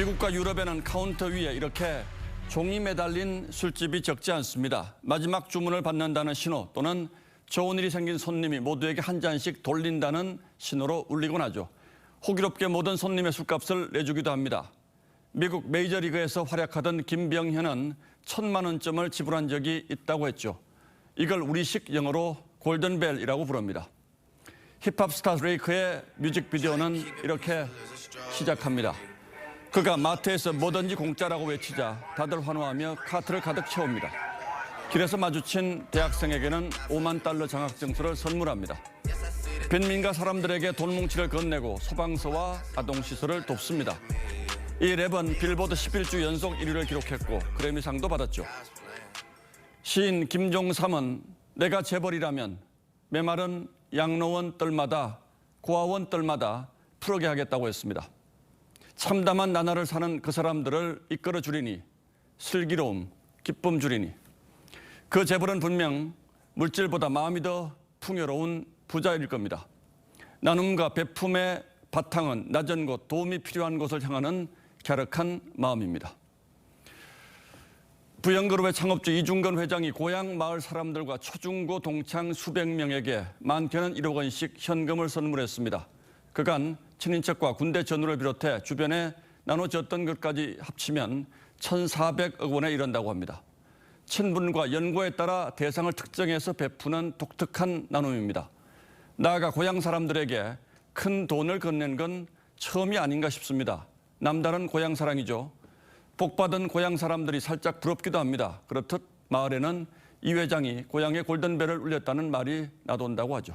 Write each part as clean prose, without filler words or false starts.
미국과 유럽에는 카운터 위에 이렇게 종이 매달린 술집이 적지 않습니다. 마지막 주문을 받는다는 신호 또는 좋은 일이 생긴 손님이 모두에게 한 잔씩 돌린다는 신호로 울리곤 하죠. 호기롭게 모든 손님의 술값을 내주기도 합니다. 미국 메이저리그에서 활약하던 김병현은 1,000만 원쯤을 지불한 적이 있다고 했죠. 이걸 우리식 영어로 골든벨이라고 부릅니다. 힙합 스타 드레이크의 뮤직비디오는 이렇게 시작합니다. 그가 마트에서 뭐든지 공짜라고 외치자 다들 환호하며 카트를 가득 채웁니다. 길에서 마주친 대학생에게는 5만 달러 장학증서를 선물합니다. 빈민가 사람들에게 돈뭉치를 건네고 소방서와 아동시설을 돕습니다. 이 랩은 빌보드 11주 연속 1위를 기록했고 그래미상도 받았죠. 시인 김종삼은 내가 재벌이라면 메마른 양로원 뜰마다 고아원 뜰마다 푸르게 하겠다고 했습니다. 참담한 나날을 사는 그 사람들을 이끌어 주리니 슬기로움, 기쁨 주리니 그 재벌은 분명 물질보다 마음이 더 풍요로운 부자일 겁니다. 나눔과 베품의 바탕은 낮은 곳, 도움이 필요한 곳을 향하는 갸륵한 마음입니다. 부영그룹의 창업주 이중건 회장이 고향 마을 사람들과 초중고 동창 수백 명에게 많게는 1억 원씩 현금을 선물했습니다. 그간 친인척과 군대 전우를 비롯해 주변에 나눠졌던 것까지 합치면 1,400억 원에 이른다고 합니다. 친분과 연고에 따라 대상을 특정해서 베푸는 독특한 나눔입니다. 나아가 고향 사람들에게 큰 돈을 건넨 건 처음이 아닌가 싶습니다. 남다른 고향 사랑이죠. 복받은 고향 사람들이 살짝 부럽기도 합니다. 그렇듯 마을에는 이 회장이 고향의 골든벨을 울렸다는 말이 나돈다고 하죠.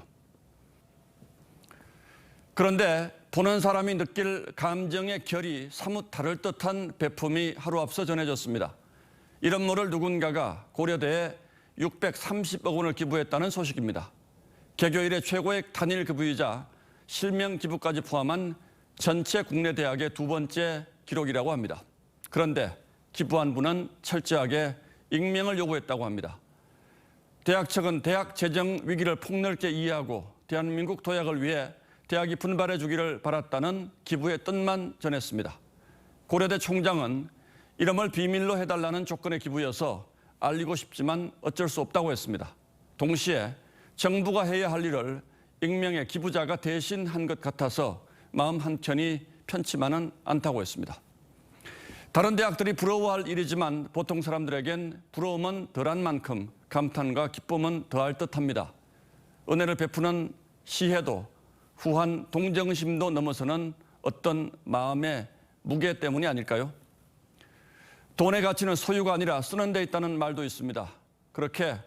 그런데 보는 사람이 느낄 감정의 결이 사뭇 다를 듯한 베품이 하루 앞서 전해졌습니다. 이런 모를 누군가가 고려대에 630억 원을 기부했다는 소식입니다. 개교 이래 최고액 단일 기부이자 실명 기부까지 포함한 전체 국내 대학의 두 번째 기록이라고 합니다. 그런데 기부한 분은 철저하게 익명을 요구했다고 합니다. 대학 측은 대학 재정 위기를 폭넓게 이해하고 대한민국 도약을 위해 대학이 분발해 주기를 바랐다는 기부의 뜻만 전했습니다. 고려대 총장은 이름을 비밀로 해달라는 조건의 기부여서 알리고 싶지만 어쩔 수 없다고 했습니다. 동시에 정부가 해야 할 일을 익명의 기부자가 대신 한 것 같아서 마음 한켠이 편치만은 않다고 했습니다. 다른 대학들이 부러워할 일이지만 보통 사람들에겐 부러움은 덜한 만큼 감탄과 기쁨은 더할 듯합니다. 은혜를 베푸는 시혜도 후한 동정심도 넘어서는 어떤 마음의 무게 때문이 아닐까요? 돈의 가치는 소유가 아니라 쓰는 데 있다는 말도 있습니다. 그렇게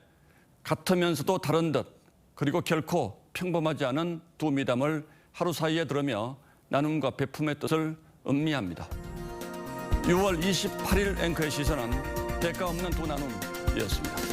같으면서도 다른 듯 그리고 결코 평범하지 않은 두 미담을 하루 사이에 들으며 나눔과 베품의 뜻을 음미합니다. 6월 28일 앵커의 시선은 대가 없는 두 나눔이었습니다.